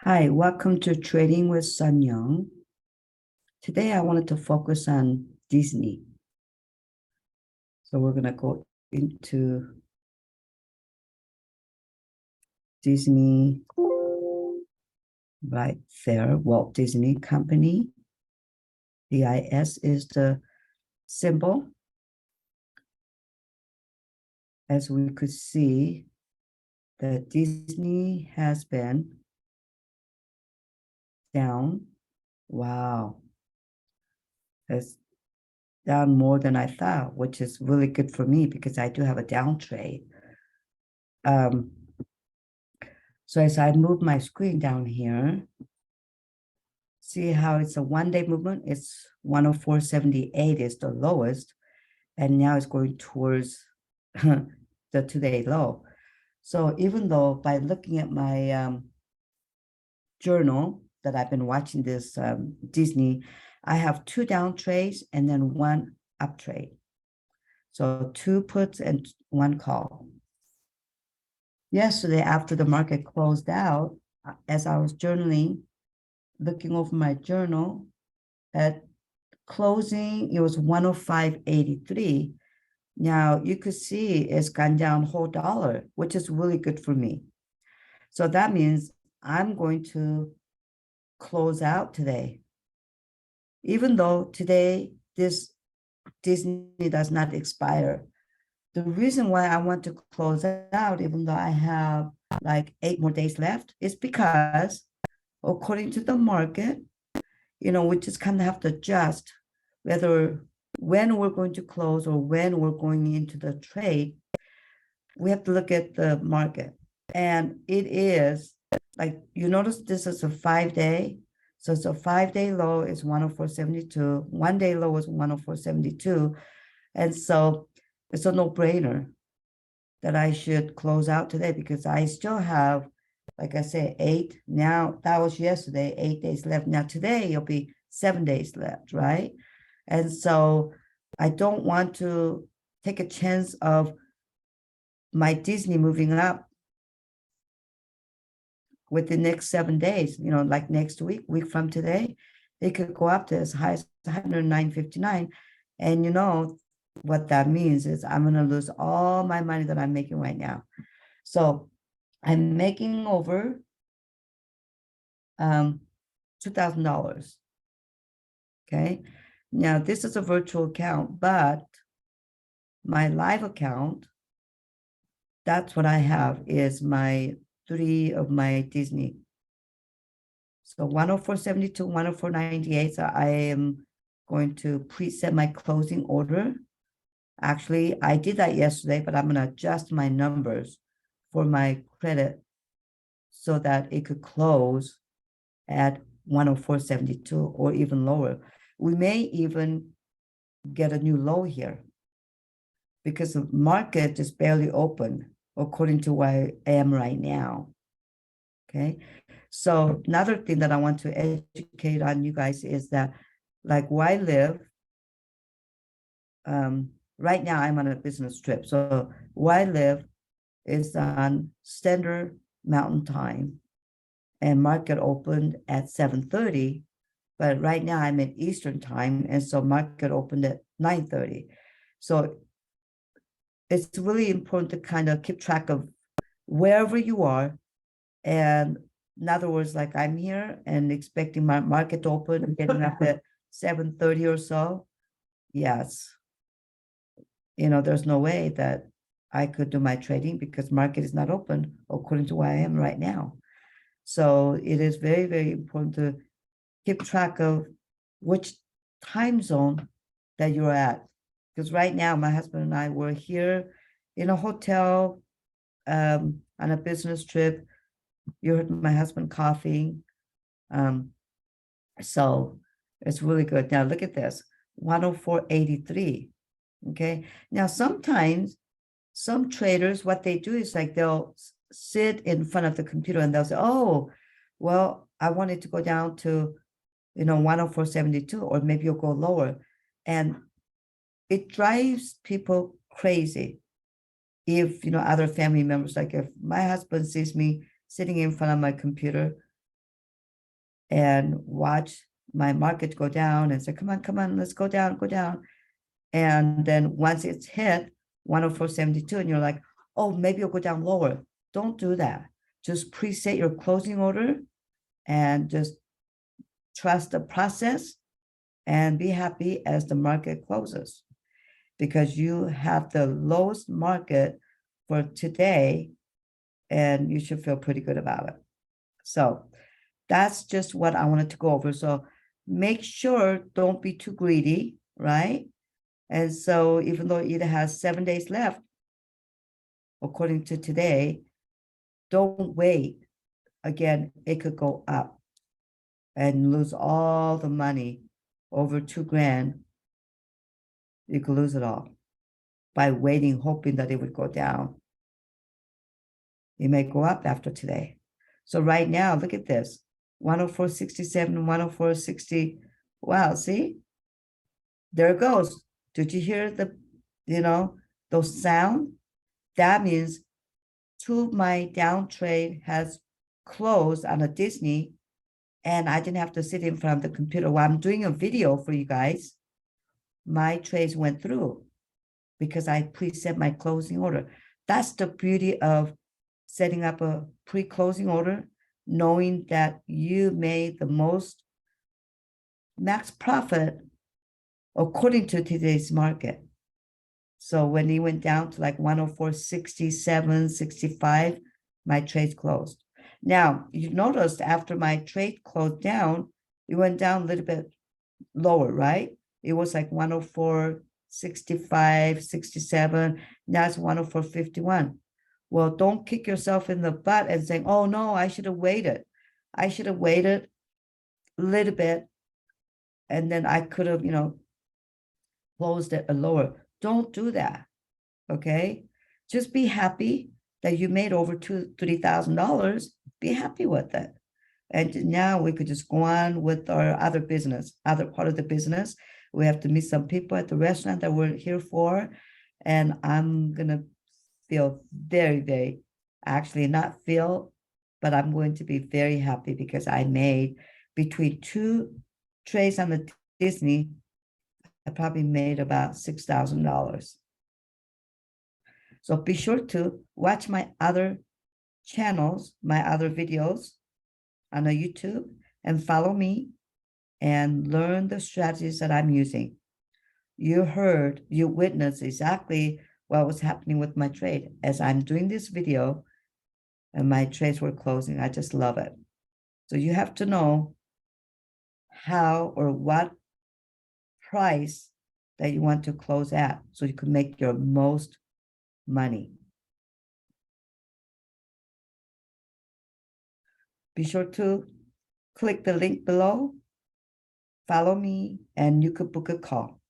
Hi, welcome to Trading with Sun Young. Today I wanted to focus on Disney. So we're going to go into Disney right there, Walt Disney Company. DIS is the symbol. As we could see, that Disney has been down. Wow. It's down more than I thought, which is really good for me because I do have a down trade. So as I move my screen down here, see how it's a one-day movement? It's 104.78 is the lowest, and now it's going towards the two-day low. So even though by looking at my journal that I've been watching this Disney, I have two down trades and then one up trade. So two puts and one call. Yesterday, after the market closed out, as I was journaling, looking over my journal, at closing, it was 105.83. Now you could see it's gone down whole dollar, which is really good for me. So that means I'm going to close out today. Even though today this Disney does not expire. The reason why I want to close out, even though I have like 8 more days left, is because according to the market, we just kind of have to adjust whether when we're going to close or when we're going into the trade. We have to look at the market. And it is like, you notice this is a 5-day. So it's a 5-day low is 104.72. 1-day low is 104.72. And so it's a no-brainer that I should close out today because I still have, like I say, 8. Now, that was yesterday, 8 days left. Now, today, it'll be 7 days left, right? And so I don't want to take a chance of my Disney moving up with the next 7 days, like next week from today, it could go up to as high as 109.59. And you know what that means is I'm going to lose all my money that I'm making right now. So I'm making over $2,000. Okay. Now this is a virtual account, but my live account, that's what I have is my 3 of my Disney. So 104.72, 104.98. So I am going to preset my closing order. Actually, I did that yesterday, but I'm going to adjust my numbers for my credit so that it could close at 104.72 or even lower. We may even get a new low here because the market is barely open according to where I am right now. Okay. So another thing that I want to educate on you guys is that, like where I live, right now I'm on a business trip. So where I live is on Standard Mountain Time, and market opened at 7:30. But right now I'm in Eastern Time, and so market opened at 9:30. So it's really important to kind of keep track of wherever you are. And in other words, like I'm here and expecting my market to open and getting up at 7:30 or so. Yes. There's no way that I could do my trading because market is not open according to where I am right now. So it is very, very important to keep track of which time zone that you're at. Because right now, my husband and I were here in a hotel on a business trip. You heard my husband coughing. So it's really good. Now look at this, 104.83. Okay. Now sometimes some traders, what they do is like they'll sit in front of the computer and they'll say, oh, well, I want it to go down to 104.72, or maybe you'll go lower. And it drives people crazy. If other family members, like if my husband sees me sitting in front of my computer, and watch my market go down and say, come on, let's go down, go down. And then once it's hit 104.72 and you're like, oh, maybe you'll go down lower. Don't do that. Just preset your closing order and just trust the process and be happy as the market closes, because you have the lowest market for today and you should feel pretty good about it. So that's just what I wanted to go over. So make sure don't be too greedy, right? And so even though it has 7 days left, according to today, don't wait. Again, it could go up and lose all the money over 2 grand. You could lose it all by waiting, hoping that it would go down. It may go up after today. So right now, look at this, 104.67, 104.60. Wow, see? There it goes. Did you hear those sound? That means two of my down trade has closed on a Disney, and I didn't have to sit in front of the computer while I'm doing a video for you guys. My trades went through because I preset my closing order. That's the beauty of setting up a pre-closing order, knowing that you made the most max profit according to today's market. So when it went down to like 104.67, 65, my trades closed. Now, you noticed after my trade closed down, it went down a little bit lower, right? It was like 104.65, 67. Now it's 104.51. Well, don't kick yourself in the butt and saying, oh no, I should have waited. I should have waited a little bit and then I could have, closed it lower. Don't do that. Okay. Just be happy that you made over $3,000. Be happy with it. And now we could just go on with our other business, other part of the business. We have to meet some people at the restaurant that we're here for. And I'm going to feel very, very, actually not feel, but I'm going to be very happy because I made between two trades on the Disney, I probably made about $6,000. So be sure to watch my other channels, my other videos on the YouTube, and follow me and learn the strategies that I'm using. You witnessed exactly what was happening with my trade. As I'm doing this video and my trades were closing, I just love it. So you have to know how or what price that you want to close at so you can make your most money. Be sure to click the link below, follow me, and you could book a call.